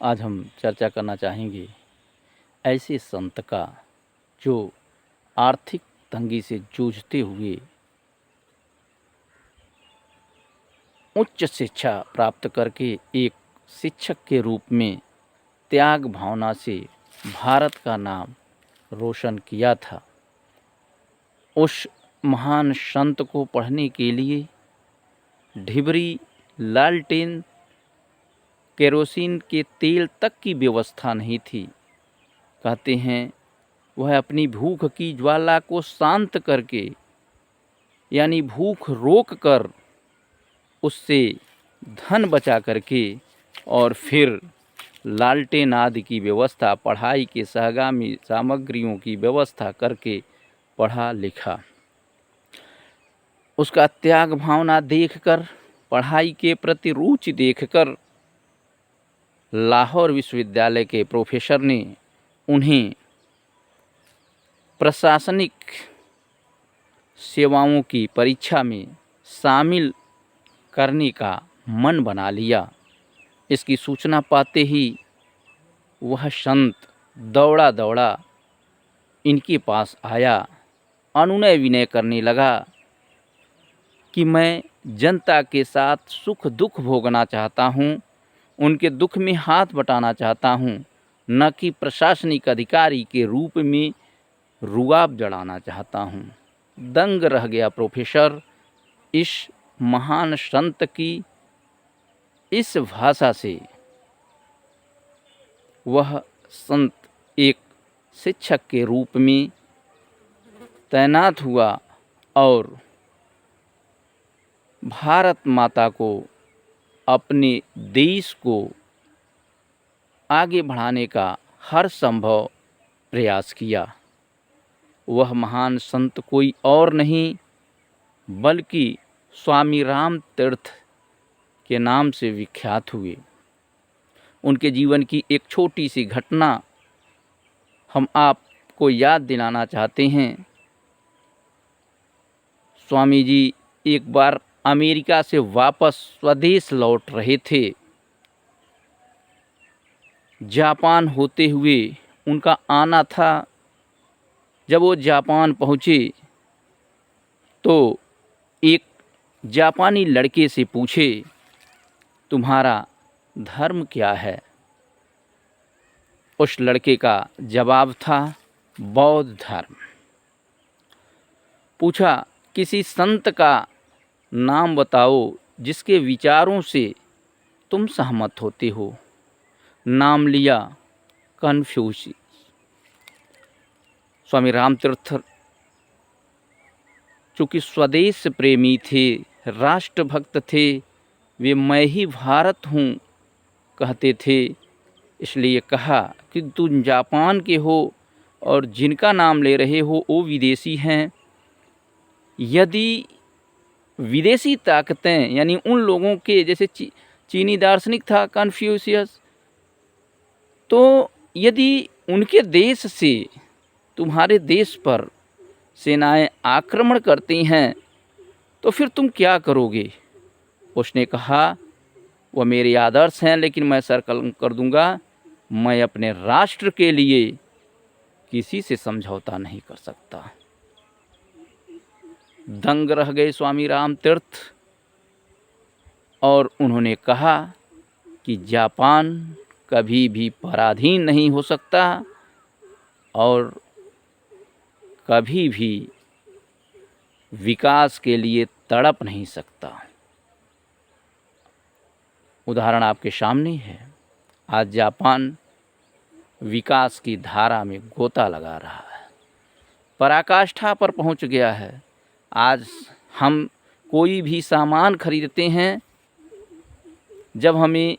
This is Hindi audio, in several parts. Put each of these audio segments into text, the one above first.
आज हम चर्चा करना चाहेंगे ऐसे संत का जो आर्थिक तंगी से जूझते हुए उच्च शिक्षा प्राप्त करके एक शिक्षक के रूप में त्याग भावना से भारत का नाम रोशन किया था। उस महान संत को पढ़ने के लिए ढिबरी, लालटेन, केरोसिन के तेल तक की व्यवस्था नहीं थी। कहते हैं वह अपनी भूख की ज्वाला को शांत करके यानी भूख रोक कर उससे धन बचा करके और फिर लालटेन आदि की व्यवस्था, पढ़ाई के सहगामी सामग्रियों की व्यवस्था करके पढ़ा लिखा। उसका त्याग भावना देखकर, पढ़ाई के प्रति रुचि देखकर लाहौर विश्वविद्यालय के प्रोफेसर ने उन्हें प्रशासनिक सेवाओं की परीक्षा में शामिल करने का मन बना लिया। इसकी सूचना पाते ही वह संत दौड़ा दौड़ा इनके पास आया, अनुनय विनय करने लगा कि मैं जनता के साथ सुख दुख भोगना चाहता हूँ, उनके दुख में हाथ बटाना चाहता हूँ, न कि प्रशासनिक अधिकारी के रूप में रुआब जड़ाना चाहता हूँ। दंग रह गया प्रोफेसर इस महान संत की इस भाषा से। वह संत एक शिक्षक के रूप में तैनात हुआ और भारत माता को, अपने देश को आगे बढ़ाने का हर संभव प्रयास किया। वह महान संत कोई और नहीं बल्कि स्वामी राम तीर्थ के नाम से विख्यात हुए। उनके जीवन की एक छोटी सी घटना हम आपको याद दिलाना चाहते हैं। स्वामी जी एक बार अमेरिका से वापस स्वदेश लौट रहे थे। जापान होते हुए उनका आना था। जब वो जापान पहुँचे तो एक जापानी लड़के से पूछे, तुम्हारा धर्म क्या है? उस लड़के का जवाब था, बौद्ध धर्म। पूछा, किसी संत का नाम बताओ जिसके विचारों से तुम सहमत होते हो। नाम लिया, कन्फ्यूशियस। स्वामी रामतीर्थ चूँकि स्वदेश प्रेमी थे, राष्ट्रभक्त थे, वे मैं ही भारत हूँ कहते थे। इसलिए कहा कि तुम जापान के हो और जिनका नाम ले रहे हो वो विदेशी हैं। यदि विदेशी ताकतें यानी उन लोगों के जैसे चीनी दार्शनिक था कन्फ्यूशियस, तो यदि उनके देश से तुम्हारे देश पर सेनाएं आक्रमण करती हैं तो फिर तुम क्या करोगे? उसने कहा, वह मेरे आदर्श हैं लेकिन मैं सर कलम कर दूंगा, मैं अपने राष्ट्र के लिए किसी से समझौता नहीं कर सकता। दंग रह गए स्वामी राम तीर्थ और उन्होंने कहा कि जापान कभी भी पराधीन नहीं हो सकता और कभी भी विकास के लिए तड़प नहीं सकता। उदाहरण आपके सामने है। आज जापान विकास की धारा में गोता लगा रहा है, पराकाष्ठा पर पहुंच गया है। आज हम कोई भी सामान खरीदते हैं, जब हमें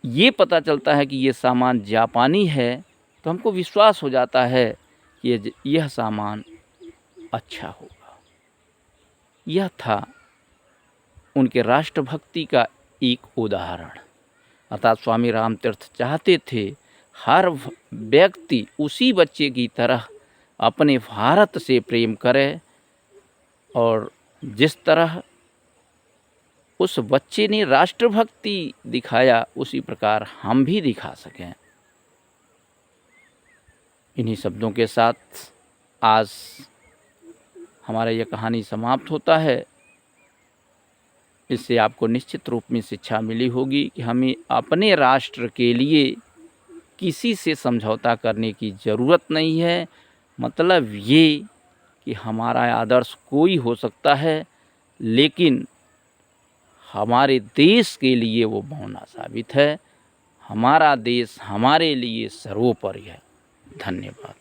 ये पता चलता है कि ये सामान जापानी है तो हमको विश्वास हो जाता है कि यह सामान अच्छा होगा। यह था उनके राष्ट्रभक्ति का एक उदाहरण। अर्थात स्वामी राम तीर्थ चाहते थे हर व्यक्ति उसी बच्चे की तरह अपने भारत से प्रेम करे और जिस तरह उस बच्चे ने राष्ट्रभक्ति दिखाया उसी प्रकार हम भी दिखा सकें। इन्हीं शब्दों के साथ आज हमारा यह कहानी समाप्त होता है। इससे आपको निश्चित रूप में शिक्षा मिली होगी कि हमें अपने राष्ट्र के लिए किसी से समझौता करने की ज़रूरत नहीं है। मतलब ये कि हमारा आदर्श कोई हो सकता है, लेकिन हमारे देश के लिए वो बौना साबित है। हमारा देश हमारे लिए सर्वोपरि है। धन्यवाद।